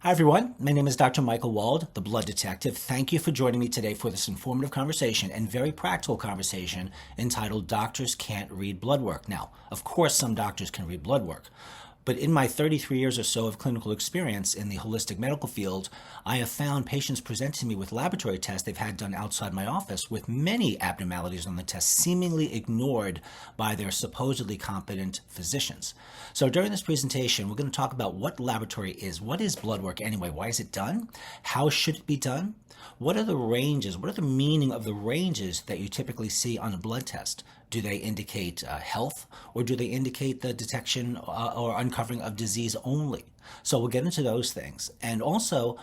Hi, everyone. My name is Dr. Michael Wald, the Blood Detective. Thank you for joining me today for this informative conversation and very practical conversation entitled Doctors Can't Read Blood Work. Now, of course, some doctors can read blood work. But in my 33 years or so of clinical experience in the holistic medical field, I have found patients present to me with laboratory tests they've had done outside my office with many abnormalities on the test seemingly ignored by their supposedly competent physicians. So during this presentation, we're going to talk about what laboratory is. What is blood work anyway? Why is it done? How should it be done? What are the ranges? What are the meaning of the ranges that you typically see on a blood test? Do they indicate health, or do they indicate the detection or uncovering of disease only? So we'll get into those things. And also,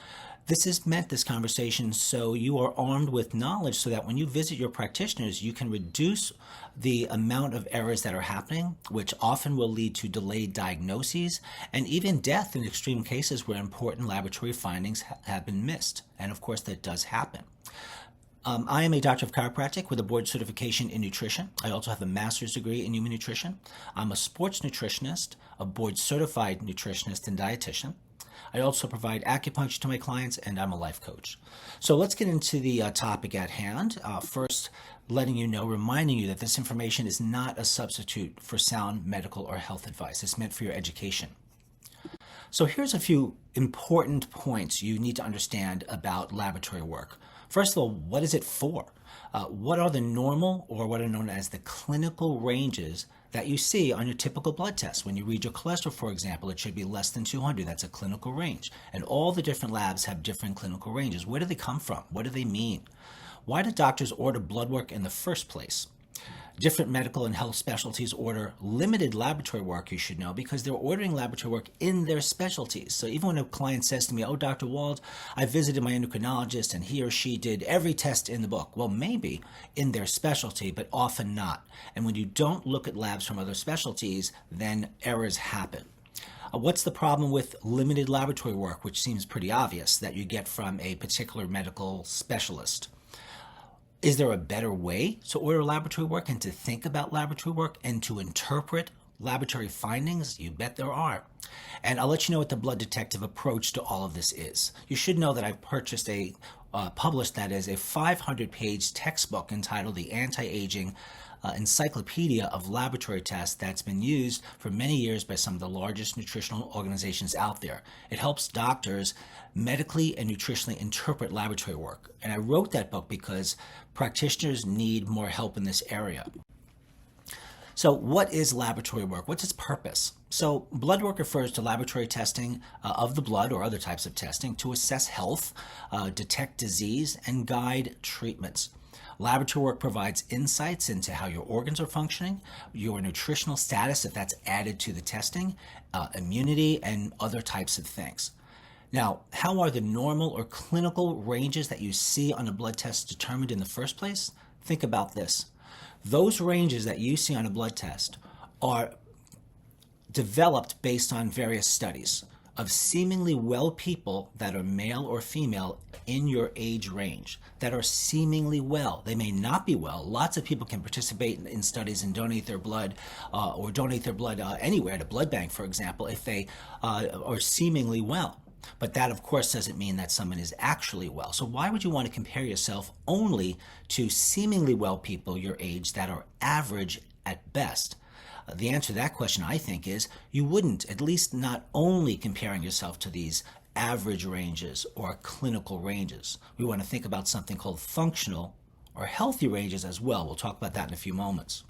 this conversation, so you are armed with knowledge so that when you visit your practitioners, you can reduce the amount of errors that are happening, which often will lead to delayed diagnoses and even death in extreme cases where important laboratory findings have been missed. And of course, that does happen. I am a doctor of chiropractic with a board certification in nutrition. I also have a master's degree in human nutrition. I'm a sports nutritionist, a board certified nutritionist and dietitian. I also provide acupuncture to my clients, and I'm a life coach. So let's get into the topic at hand. First, reminding you that this information is not a substitute for sound medical or health advice. It's meant for your education. So here's a few important points you need to understand about laboratory work. First of all, what is it for? What are the normal, or what are known as the clinical ranges that you see on your typical blood test? When you read your cholesterol, for example, it should be less than 200. That's a clinical range. And all the different labs have different clinical ranges. Where do they come from? What do they mean? Why do doctors order blood work in the first place? Different medical and health specialties order limited laboratory work, you should know, because they're ordering laboratory work in their specialties. So even when a client says to me, "Oh, Dr. Wald, I visited my endocrinologist and he or she did every test in the book." Well, maybe in their specialty, but often not. And when you don't look at labs from other specialties, then errors happen. What's the problem with limited laboratory work, which seems pretty obvious, that you get from a particular medical specialist? Is there a better way to order laboratory work and to think about laboratory work and to interpret laboratory findings? You bet there are. And I'll let you know what the blood detective approach to all of this is. You should know that I've published a 500-page textbook entitled The Anti-Aging Encyclopedia of Laboratory Tests that's been used for many years by some of the largest nutritional organizations out there. It helps doctors medically and nutritionally interpret laboratory work. And I wrote that book because practitioners need more help in this area. So what is laboratory work? What's its purpose? So blood work refers to laboratory testing of the blood or other types of testing to assess health, detect disease, and guide treatments. Laboratory work provides insights into how your organs are functioning, your nutritional status, if that's added to the testing, immunity, and other types of things. Now, how are the normal or clinical ranges that you see on a blood test determined in the first place? Think about this. Those ranges that you see on a blood test are developed based on various studies of seemingly well people that are male or female in your age range, that are seemingly well. They may not be well. Lots of people can participate in studies and donate their blood anywhere, at a blood bank, for example, if they are seemingly well. But that, of course, doesn't mean that someone is actually well. So why would you want to compare yourself only to seemingly well people your age that are average at best? The answer to that question, I think, is you wouldn't, at least not only comparing yourself to these average ranges or clinical ranges. We want to think about something called functional or healthy ranges as well. We'll talk about that in a few moments.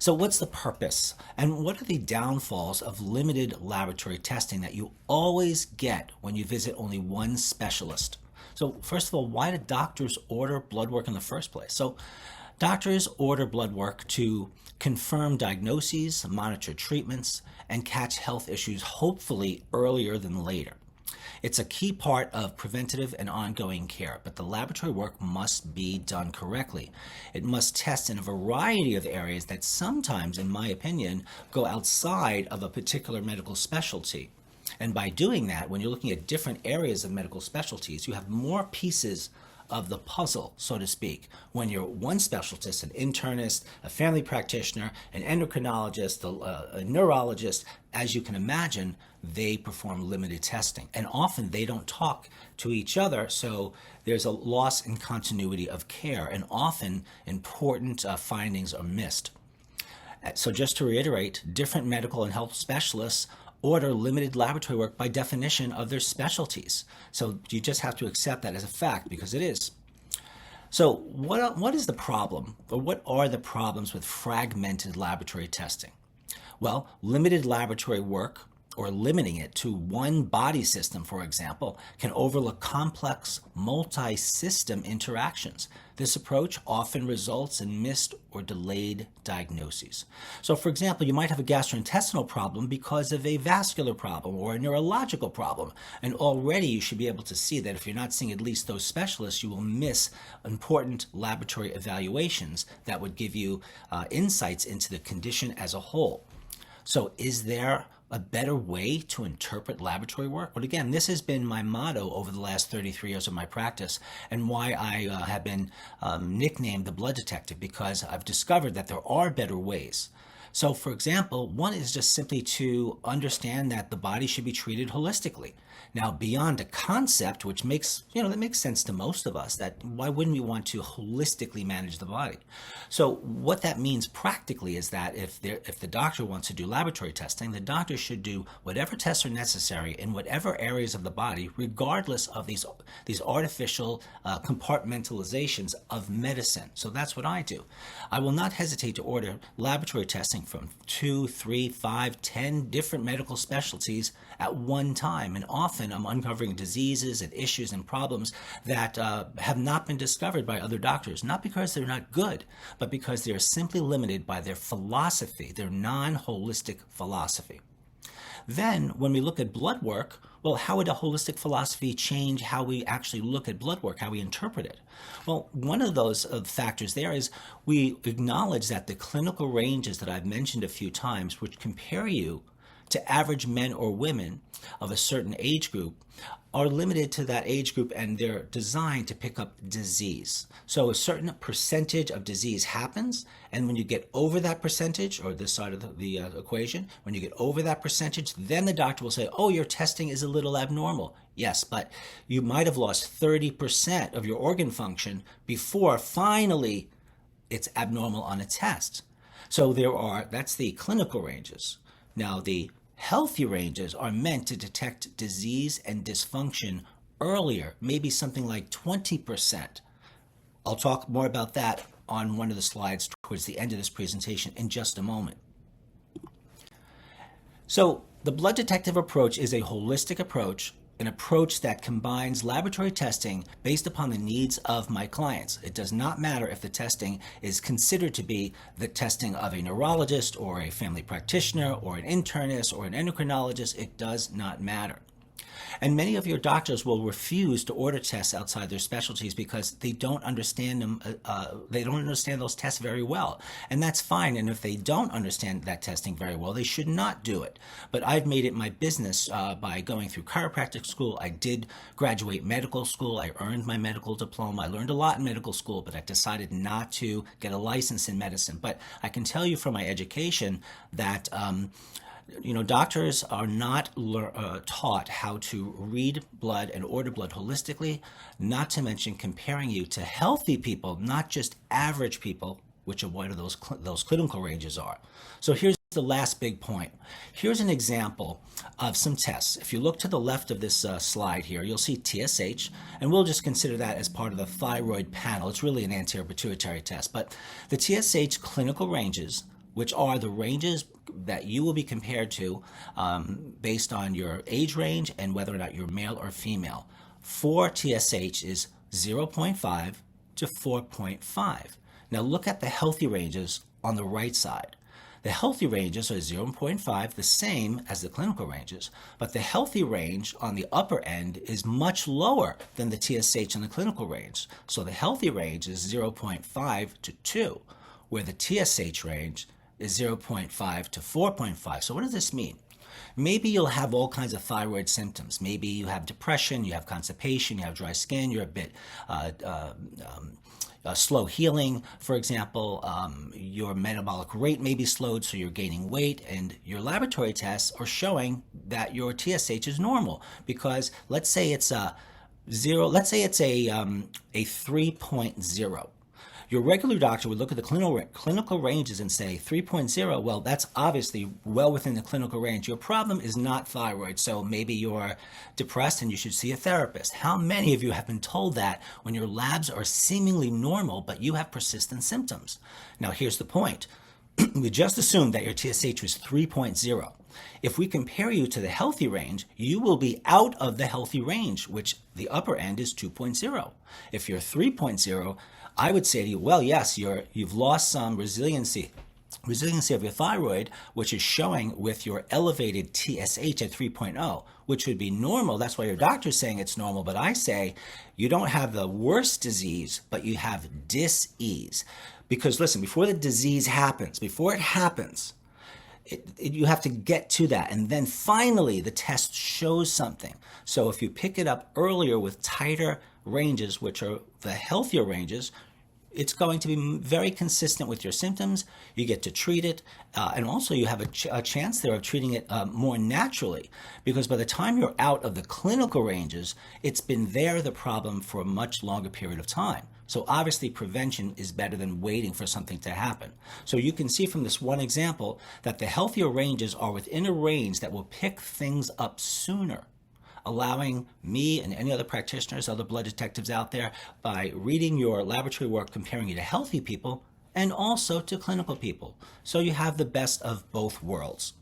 So what's the purpose, and what are the downfalls of limited laboratory testing that you always get when you visit only one specialist? So first of all, why do doctors order blood work in the first place? So doctors order blood work to confirm diagnoses, monitor treatments, and catch health issues hopefully earlier than later. It's a key part of preventative and ongoing care, but the laboratory work must be done correctly. It must test in a variety of areas that sometimes, in my opinion, go outside of a particular medical specialty. And by doing that, when you're looking at different areas of medical specialties, you have more pieces of the puzzle, so to speak. When you're one specialist, an internist, a family practitioner, an endocrinologist, a neurologist, as you can imagine, they perform limited testing. And often they don't talk to each other, so there's a loss in continuity of care, and often important findings are missed. So just to reiterate, different medical and health specialists order limited laboratory work by definition of their specialties. So you just have to accept that as a fact, because it is. So what is the problem, or what are the problems with fragmented laboratory testing? Well, limited laboratory work, or limiting it to one body system, for example, can overlook complex multi-system interactions. This approach often results in missed or delayed diagnoses. So, for example, you might have a gastrointestinal problem because of a vascular problem or a neurological problem. And already you should be able to see that if you're not seeing at least those specialists, you will miss important laboratory evaluations that would give you insights into the condition as a whole. So is there a better way to interpret laboratory work? Well, again, this has been my motto over the last 33 years of my practice, and why I have been nicknamed the blood detective, because I've discovered that there are better ways. So, for example, one is just simply to understand that the body should be treated holistically. Now, beyond a concept, which makes, that makes sense to most of us, that why wouldn't we want to holistically manage the body? So what that means practically is that if the doctor wants to do laboratory testing, the doctor should do whatever tests are necessary in whatever areas of the body, regardless of these artificial compartmentalizations of medicine. So that's what I do. I will not hesitate to order laboratory testing from 2, 3, 5, 10 different medical specialties at one time, and often I'm uncovering diseases and issues and problems that have not been discovered by other doctors, not because they're not good, but because they are simply limited by their philosophy, their non-holistic philosophy. Then, when we look at blood work, well, how would a holistic philosophy change how we actually look at blood work, how we interpret it? Well, one of those factors there is we acknowledge that the clinical ranges that I've mentioned a few times, which compare you to average men or women of a certain age group, are limited to that age group, and they're designed to pick up disease. So a certain percentage of disease happens, and when you get over that percentage, or this side of the equation, when you get over that percentage, then the doctor will say, oh, your testing is a little abnormal. Yes, but you might have lost 30% of your organ function before finally it's abnormal on a test. So that's the clinical ranges. Now, the healthy ranges are meant to detect disease and dysfunction earlier, maybe something like 20%. I'll talk more about that on one of the slides towards the end of this presentation in just a moment. So the blood detective approach is a holistic approach, an approach that combines laboratory testing based upon the needs of my clients. It does not matter if the testing is considered to be the testing of a neurologist or a family practitioner or an internist or an endocrinologist. It does not matter. And many of your doctors will refuse to order tests outside their specialties because they don't understand them. They don't understand those tests very well, and that's fine. And if they don't understand that testing very well, they should not do it. But I've made it my business by going through chiropractic school. I did graduate medical school. I earned my medical diploma. I learned a lot in medical school, but I decided not to get a license in medicine. But I can tell you from my education that doctors are not taught how to read blood and order blood holistically, not to mention comparing you to healthy people, not just average people, which are what those clinical ranges are. So here's the last big point. Here's an example of some tests. If you look to the left of this slide here, you'll see TSH, and we'll just consider that as part of the thyroid panel. It's really an anterior pituitary test, but the TSH clinical ranges, which are the ranges that you will be compared to based on your age range and whether or not you're male or female. For TSH is 0.5 to 4.5. Now look at the healthy ranges on the right side. The healthy ranges are 0.5, the same as the clinical ranges, but the healthy range on the upper end is much lower than the TSH in the clinical range. So the healthy range is 0.5 to 2, where the TSH range is 0.5 to 4.5. So what does this mean? Maybe you'll have all kinds of thyroid symptoms. Maybe you have depression, you have constipation, you have dry skin, you're a bit slow healing, for example. Your metabolic rate may be slowed, so you're gaining weight, and your laboratory tests are showing that your TSH is normal. Because let's say it's a 3.0. Your regular doctor would look at the clinical ranges and say 3.0, well, that's obviously well within the clinical range. Your problem is not thyroid, so maybe you're depressed and you should see a therapist. How many of you have been told that when your labs are seemingly normal, but you have persistent symptoms? Now, here's the point. We just assumed that your TSH was 3.0. If we compare you to the healthy range, you will be out of the healthy range, which the upper end is 2.0. If you're 3.0, I would say to you, well, yes, you've lost some resiliency of your thyroid, which is showing with your elevated TSH at 3.0, which would be normal. That's why your doctor's saying it's normal. But I say you don't have the worst disease, but you have dis-ease. Because listen, before the disease happens, you have to get to that. And then finally, the test shows something. So if you pick it up earlier with tighter ranges, which are the healthier ranges, it's going to be very consistent with your symptoms. You get to treat it. And also you have a chance there of treating it more naturally. Because by the time you're out of the clinical ranges, it's been the problem for a much longer period of time. So obviously prevention is better than waiting for something to happen. So you can see from this one example that the healthier ranges are within a range that will pick things up sooner, allowing me and any other practitioners, other blood detectives out there, by reading your laboratory work, comparing you to healthy people and also to clinical people. So you have the best of both worlds.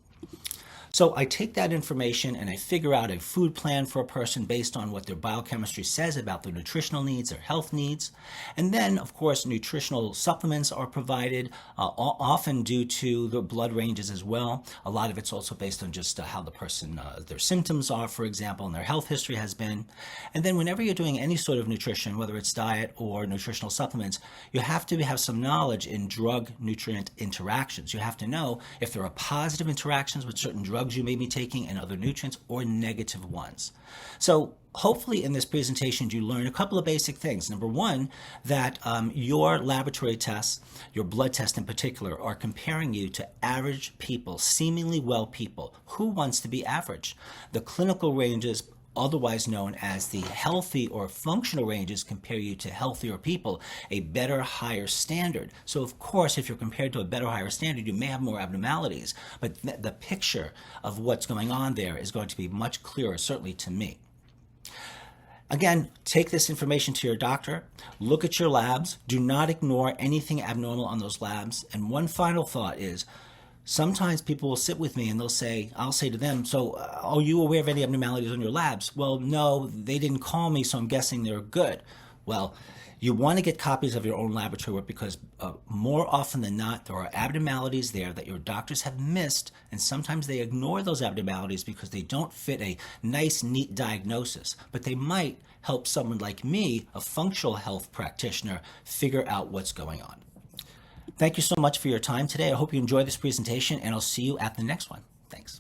So I take that information and I figure out a food plan for a person based on what their biochemistry says about their nutritional needs, their health needs. And then, of course, nutritional supplements are provided, often due to the blood ranges as well. A lot of it's also based on just how the person, their symptoms are, for example, and their health history has been. And then whenever you're doing any sort of nutrition, whether it's diet or nutritional supplements, you have to have some knowledge in drug-nutrient interactions. You have to know if there are positive interactions with certain drugs you may be taking and other nutrients, or negative ones. So hopefully in this presentation you learn a couple of basic things. Number one, that your laboratory tests, your blood test in particular, are comparing you to average people, seemingly well people. Who wants to be average? The clinical ranges, otherwise known as the healthy or functional ranges, compare you to healthier people, a better, higher standard. So of course, if you're compared to a better, higher standard, you may have more abnormalities, but the picture of what's going on there is going to be much clearer, certainly to me. Again, take this information to your doctor, look at your labs, do not ignore anything abnormal on those labs. And one final thought is, sometimes people will sit with me and I'll say to them, so are you aware of any abnormalities on your labs? Well, no, they didn't call me, so I'm guessing they're good. Well, you want to get copies of your own laboratory work because more often than not, there are abnormalities there that your doctors have missed, and sometimes they ignore those abnormalities because they don't fit a nice, neat diagnosis. But they might help someone like me, a functional health practitioner, figure out what's going on. Thank you so much for your time today. I hope you enjoyed this presentation, and I'll see you at the next one. Thanks.